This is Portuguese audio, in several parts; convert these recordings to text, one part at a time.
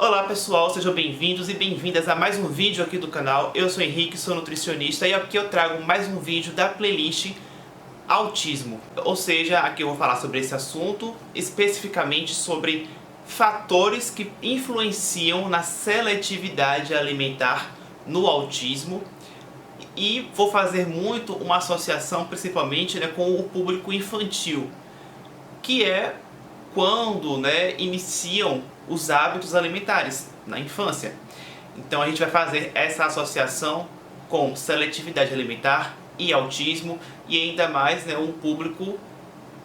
Olá pessoal, sejam bem-vindos e bem-vindas a mais um vídeo aqui do canal. Eu sou Henrique, sou nutricionista e aqui eu trago mais um vídeo da playlist Autismo. Ou seja, aqui eu vou falar sobre esse assunto, especificamente sobre fatores que influenciam na seletividade alimentar no autismo. E vou fazer muito uma associação principalmente com o público infantil, que é quando iniciam os hábitos alimentares na infância. Então a gente vai fazer essa associação com seletividade alimentar e autismo, e ainda mais um público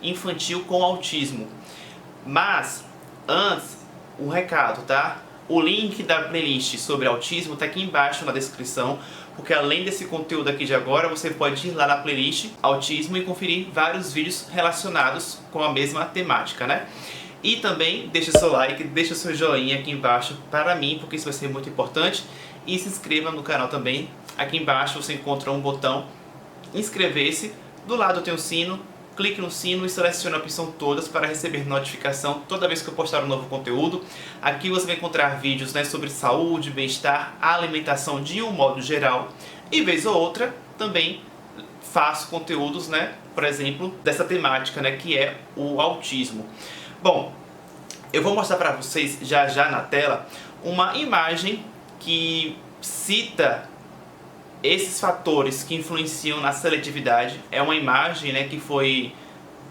infantil com autismo. Mas antes, um recado, tá? O link da playlist sobre autismo está aqui embaixo na descrição, porque além desse conteúdo aqui de agora, você pode ir lá na playlist autismo e conferir vários vídeos relacionados com a mesma temática, né? E também deixa o seu like, deixa o seu joinha aqui embaixo para mim, porque isso vai ser muito importante. E se inscreva no canal também. Aqui embaixo você encontra um botão inscrever-se. Do lado tem o sino. Clique no sino e selecione a opção todas para receber notificação toda vez que eu postar um novo conteúdo. Aqui você vai encontrar vídeos sobre saúde, bem-estar, alimentação de um modo geral. E vez ou outra também faço conteúdos, por exemplo, dessa temática, que é o autismo. Bom, eu vou mostrar para vocês já na tela uma imagem que cita esses fatores que influenciam na seletividade. É uma imagem que foi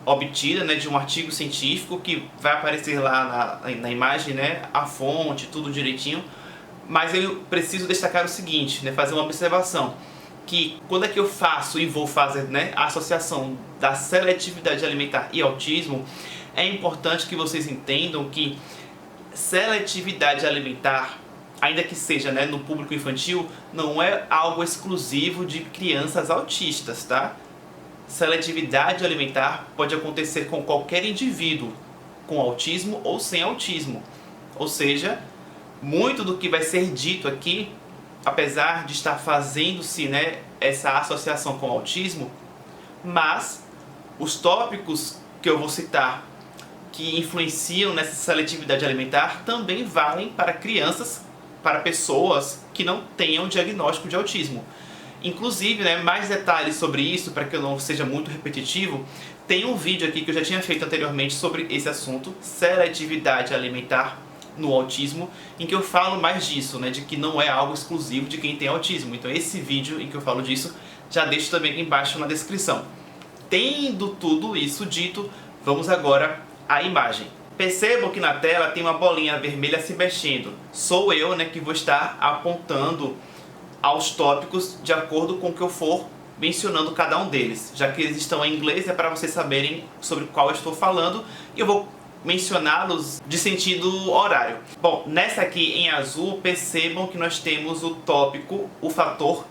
obtida de um artigo científico, que vai aparecer lá na imagem, a fonte, tudo direitinho. Mas eu preciso destacar o seguinte, fazer uma observação, que quando é que eu faço e vou fazer a associação da seletividade alimentar e autismo, é importante que vocês entendam que seletividade alimentar, ainda que seja no público infantil, não é algo exclusivo de crianças autistas, tá? Seletividade alimentar pode acontecer com qualquer indivíduo, com autismo ou sem autismo. Ou seja, muito do que vai ser dito aqui, apesar de estar fazendo-se essa associação com o autismo, mas os tópicos que eu vou citar que influenciam nessa seletividade alimentar também valem para crianças, para pessoas que não tenham diagnóstico de autismo. Inclusive, mais detalhes sobre isso, para que eu não seja muito repetitivo, tem um vídeo aqui que eu já tinha feito anteriormente sobre esse assunto, seletividade alimentar no autismo, em que eu falo mais disso, de que não é algo exclusivo de quem tem autismo. Então esse vídeo em que eu falo disso, já deixo também aqui embaixo na descrição. Tendo tudo isso dito, vamos agora à imagem. Percebam que na tela tem uma bolinha vermelha se mexendo. Sou eu que vou estar apontando aos tópicos de acordo com o que eu for mencionando cada um deles. Já que eles estão em inglês, é para vocês saberem sobre qual eu estou falando, e eu vou mencioná-los de sentido horário. Bom, nessa aqui em azul, percebam que nós temos o tópico, o fator,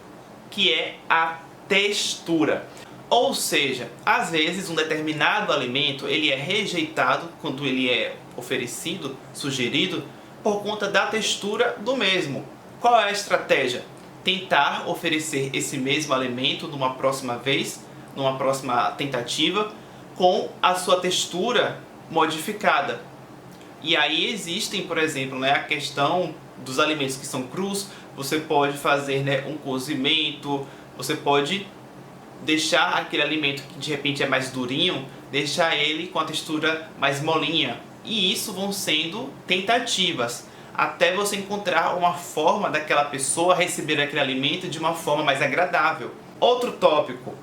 que é a textura. Ou seja, às vezes um determinado alimento ele é rejeitado quando ele é oferecido, sugerido, por conta da textura do mesmo. Qual é a estratégia? Tentar oferecer esse mesmo alimento numa próxima vez, numa próxima tentativa, com a sua textura modificada. E aí existem, por exemplo, a questão dos alimentos que são crus. Você pode fazer um cozimento, você pode deixar aquele alimento que de repente é mais durinho, deixar ele com a textura mais molinha. E isso vão sendo tentativas, até você encontrar uma forma daquela pessoa receber aquele alimento de uma forma mais agradável. Outro tópico,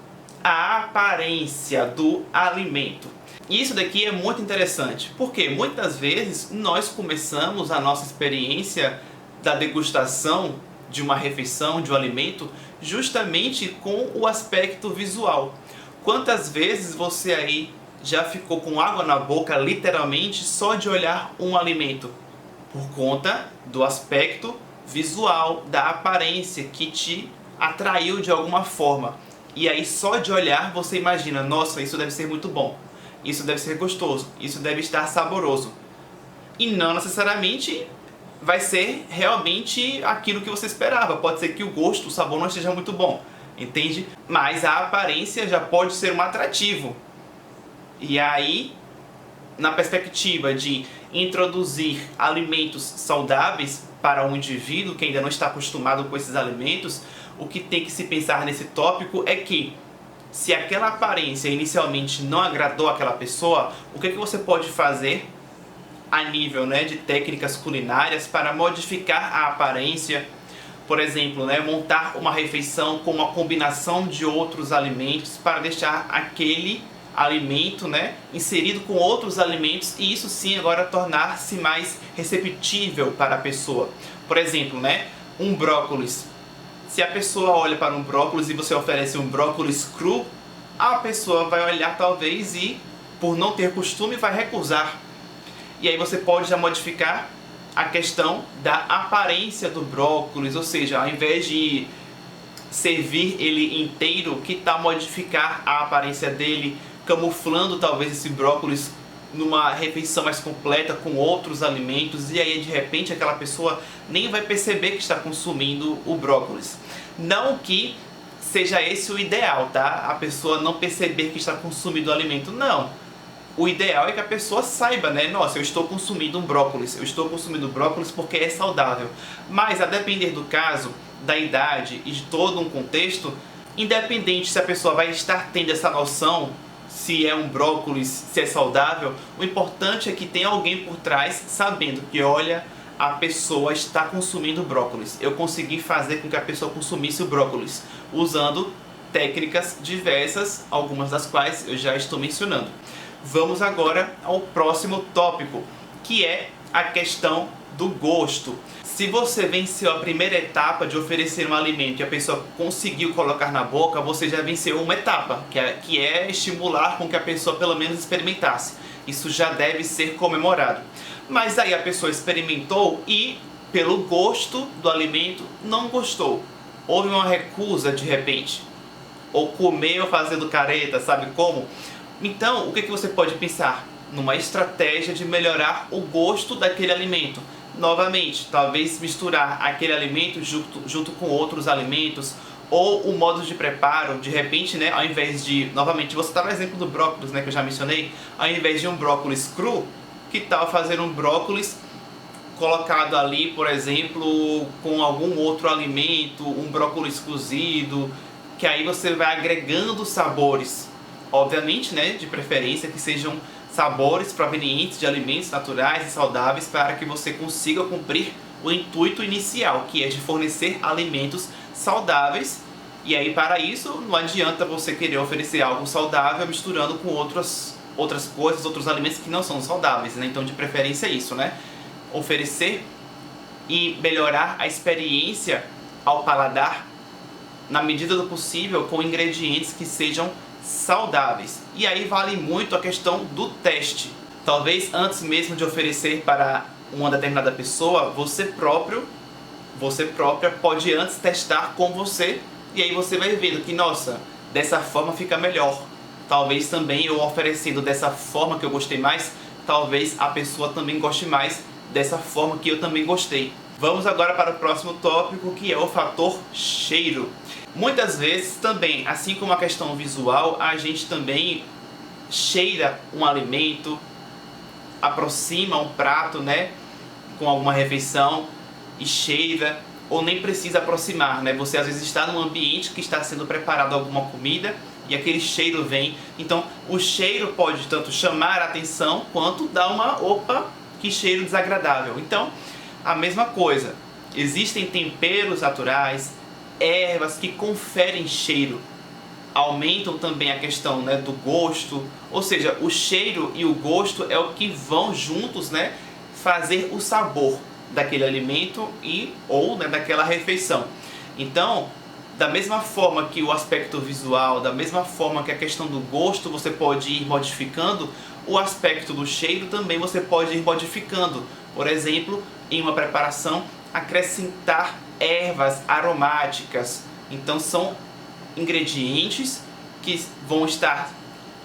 a aparência do alimento. Isso daqui é muito interessante, porque muitas vezes nós começamos a nossa experiência da degustação de uma refeição, de um alimento, justamente com o aspecto visual. Quantas vezes você aí já ficou com água na boca, literalmente, só de olhar um alimento? Por conta do aspecto visual, da aparência que te atraiu de alguma forma. E aí só de olhar você imagina, nossa, isso deve ser muito bom, isso deve ser gostoso, isso deve estar saboroso. E não necessariamente vai ser realmente aquilo que você esperava. Pode ser que o gosto, o sabor não esteja muito bom, entende? Mas a aparência já pode ser um atrativo. E aí, na perspectiva de introduzir alimentos saudáveis para um indivíduo que ainda não está acostumado com esses alimentos, o que tem que se pensar nesse tópico é que, se aquela aparência inicialmente não agradou aquela pessoa, o que você pode fazer a nível, né, de técnicas culinárias para modificar a aparência? Por exemplo, né, montar uma refeição com uma combinação de outros alimentos para deixar aquele alimento, né, inserido com outros alimentos, e isso sim agora tornar-se mais receptível para a pessoa. Por exemplo, né, um brócolis. Se a pessoa olha para um brócolis e você oferece um brócolis cru, a pessoa vai olhar talvez e, por não ter costume, vai recusar. E aí você pode já modificar a questão da aparência do brócolis, ou seja, ao invés de servir ele inteiro, que tal modificar a aparência dele, camuflando talvez esse brócolis numa refeição mais completa com outros alimentos, e aí de repente aquela pessoa nem vai perceber que está consumindo o brócolis. Não que seja esse o ideal, tá? A pessoa não perceber que está consumindo o alimento, não. O ideal é que a pessoa saiba, né? Nossa, eu estou consumindo um brócolis, eu estou consumindo brócolis porque é saudável. Mas a depender do caso, da idade e de todo um contexto, independente se a pessoa vai estar tendo essa noção, se é um brócolis, se é saudável, o importante é que tenha alguém por trás sabendo que, olha, a pessoa está consumindo brócolis. Eu consegui fazer com que a pessoa consumisse o brócolis, usando técnicas diversas, algumas das quais eu já estou mencionando. Vamos agora ao próximo tópico, que é a questão do gosto. Se você venceu a primeira etapa de oferecer um alimento e a pessoa conseguiu colocar na boca, você já venceu uma etapa, que é estimular com que a pessoa pelo menos experimentasse. Isso já deve ser comemorado. Mas aí a pessoa experimentou e, pelo gosto do alimento, não gostou. Houve uma recusa de repente. Ou comeu fazendo careta, sabe como? Então, o que você pode pensar? Numa estratégia de melhorar o gosto daquele alimento. Novamente, talvez misturar aquele alimento junto com outros alimentos, ou o modo de preparo, de repente, né, ao invés de, novamente, você está no exemplo do brócolis, né, que eu já mencionei, ao invés de um brócolis cru, que tal fazer um brócolis colocado ali, por exemplo, com algum outro alimento, um brócolis cozido, que aí você vai agregando sabores, obviamente, né, de preferência que sejam sabores provenientes de alimentos naturais e saudáveis, para que você consiga cumprir o intuito inicial, que é de fornecer alimentos saudáveis. E aí, para isso, não adianta você querer oferecer algo saudável misturando com outras coisas, outros alimentos que não são saudáveis, né? Então, de preferência é isso, né? Oferecer e melhorar a experiência ao paladar na medida do possível com ingredientes que sejam saudáveis. E aí vale muito a questão do teste. Talvez antes mesmo de oferecer para uma determinada pessoa, você própria pode antes testar com você, e aí você vai vendo que, nossa, dessa forma fica melhor. Talvez também eu oferecendo dessa forma que eu gostei mais, talvez a pessoa também goste mais dessa forma que eu também gostei. Vamos agora para o próximo tópico, que é o fator cheiro. Muitas vezes também, assim como a questão visual, a gente também cheira um alimento, aproxima um prato, né, com alguma refeição e cheira, ou nem precisa aproximar, né? Você às vezes está num ambiente que está sendo preparado alguma comida e aquele cheiro vem. Então o cheiro pode tanto chamar a atenção quanto dar uma opa, que cheiro desagradável. Então a mesma coisa, existem temperos naturais, ervas que conferem cheiro, aumentam também a questão, né, do gosto, ou seja, o cheiro e o gosto é o que vão juntos, né, fazer o sabor daquele alimento ou né, daquela refeição. Então, da mesma forma que o aspecto visual, da mesma forma que a questão do gosto você pode ir modificando, o aspecto do cheiro também você pode ir modificando. Por exemplo, em uma preparação, acrescentar ervas aromáticas. Então são ingredientes que vão estar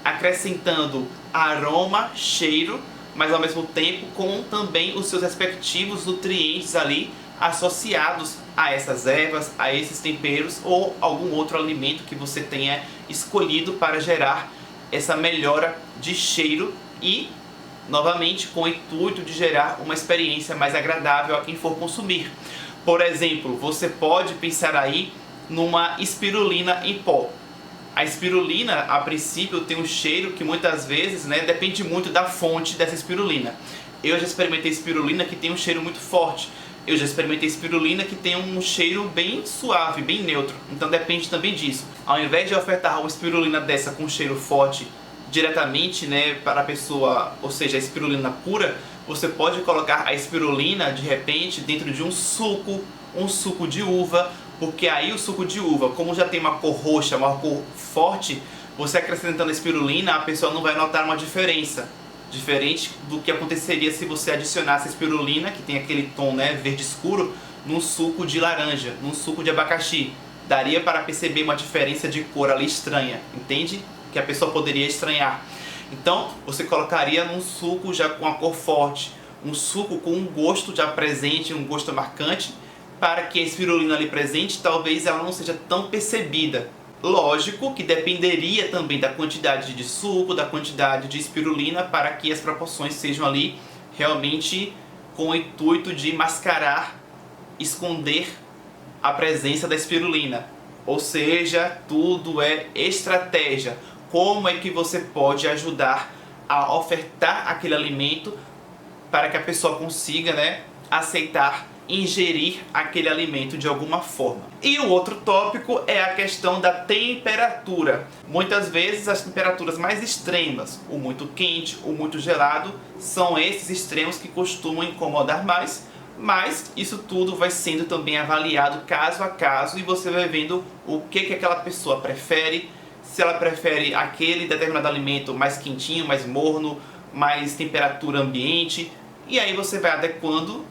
acrescentando aroma, cheiro, mas ao mesmo tempo com também os seus respectivos nutrientes ali associados a essas ervas, a esses temperos ou algum outro alimento que você tenha escolhido para gerar essa melhora de cheiro e novamente com o intuito de gerar uma experiência mais agradável a quem for consumir. Por exemplo, você pode pensar aí numa espirulina em pó. A espirulina, a princípio, tem um cheiro que muitas vezes, né, depende muito da fonte dessa espirulina. Eu já experimentei espirulina que tem um cheiro muito forte. Eu já experimentei espirulina que tem um cheiro bem suave, bem neutro. Então depende também disso. Ao invés de ofertar uma espirulina dessa com cheiro forte diretamente, né, para a pessoa, ou seja, a espirulina pura, você pode colocar a espirulina de repente dentro de um suco de uva, porque aí o suco de uva, como já tem uma cor roxa, uma cor forte, você acrescentando a espirulina, a pessoa não vai notar uma diferença. Diferente do que aconteceria se você adicionasse a espirulina, que tem aquele tom, né, verde escuro, num suco de laranja, num suco de abacaxi. Daria para perceber uma diferença de cor ali estranha, entende? Que a pessoa poderia estranhar. Então, você colocaria num suco já com a cor forte, um suco com um gosto já presente, um gosto marcante, para que a espirulina ali presente, talvez ela não seja tão percebida. Lógico que dependeria também da quantidade de suco, da quantidade de espirulina, para que as proporções sejam ali realmente com o intuito de mascarar, esconder a presença da espirulina. Ou seja, tudo é estratégia. Como é que você pode ajudar a ofertar aquele alimento para que a pessoa consiga, né, aceitar, ingerir aquele alimento de alguma forma. E o outro tópico é a questão da temperatura. Muitas vezes as temperaturas mais extremas, o muito quente, o muito gelado, são esses extremos que costumam incomodar mais, mas isso tudo vai sendo também avaliado caso a caso e você vai vendo o que aquela pessoa prefere, se ela prefere aquele determinado alimento mais quentinho, mais morno, mais temperatura ambiente, e aí você vai adequando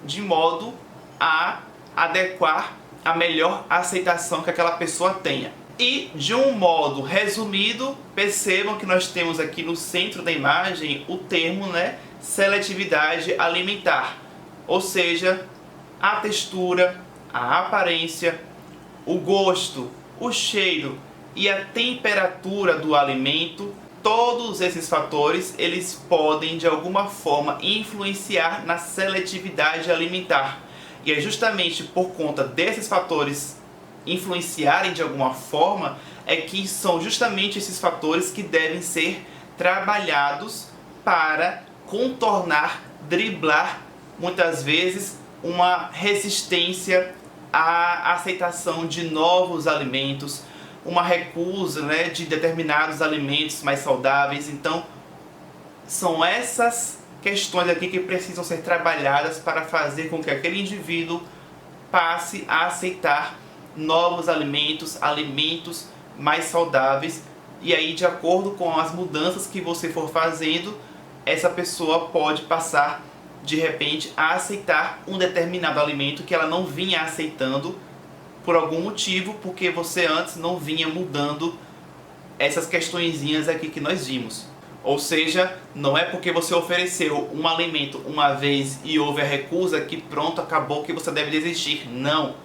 de modo a adequar a melhor aceitação que aquela pessoa tenha. E de um modo resumido, percebam que nós temos aqui no centro da imagem o termo, né, seletividade alimentar. Ou seja, a textura, a aparência, o gosto, o cheiro e a temperatura do alimento. Todos esses fatores, eles podem de alguma forma influenciar na seletividade alimentar. E é justamente por conta desses fatores influenciarem de alguma forma, é que são justamente esses fatores que devem ser trabalhados para contornar, driblar, muitas vezes, uma resistência à aceitação de novos alimentos, uma recusa, né, de determinados alimentos mais saudáveis. Então, são essas questões aqui que precisam ser trabalhadas para fazer com que aquele indivíduo passe a aceitar novos alimentos, alimentos mais saudáveis. E aí, de acordo com as mudanças que você for fazendo, essa pessoa pode passar, de repente, a aceitar um determinado alimento que ela não vinha aceitando por algum motivo, porque você antes não vinha mudando essas questõezinhas aqui que nós vimos. Ou seja, não é porque você ofereceu um alimento uma vez e houve a recusa que pronto, acabou, que você deve desistir. Não.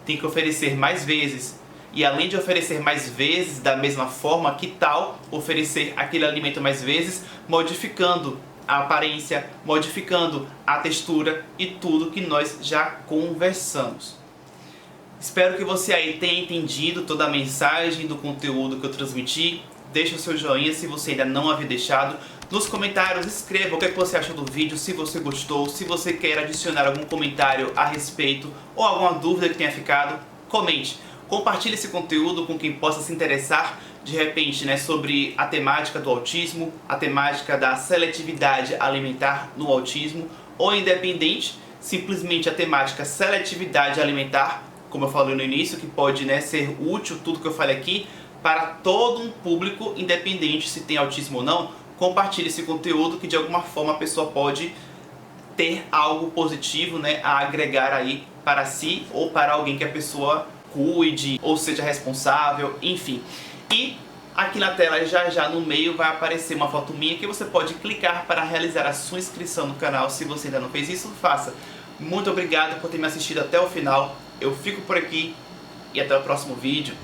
Tem que oferecer mais vezes. E além de oferecer mais vezes da mesma forma, que tal oferecer aquele alimento mais vezes, modificando a aparência, modificando a textura e tudo que nós já conversamos. Espero que você aí tenha entendido toda a mensagem do conteúdo que eu transmiti. Deixa o seu joinha se você ainda não havia deixado. Nos comentários escreva o que você achou do vídeo, se você gostou, se você quer adicionar algum comentário a respeito ou alguma dúvida que tenha ficado, comente. Compartilhe esse conteúdo com quem possa se interessar de repente, né, sobre a temática do autismo, a temática da seletividade alimentar no autismo, ou independente, simplesmente a temática seletividade alimentar, como eu falei no início, que pode, né, ser útil tudo que eu falei aqui para todo um público, independente se tem autismo ou não. Compartilhe esse conteúdo que de alguma forma a pessoa pode ter algo positivo, né, a agregar aí para si ou para alguém que a pessoa cuide ou seja responsável, enfim. E aqui na tela já no meio vai aparecer uma foto minha que você pode clicar para realizar a sua inscrição no canal. Se você ainda não fez isso, faça. Muito obrigado por ter me assistido até o final. Eu fico por aqui e até o próximo vídeo.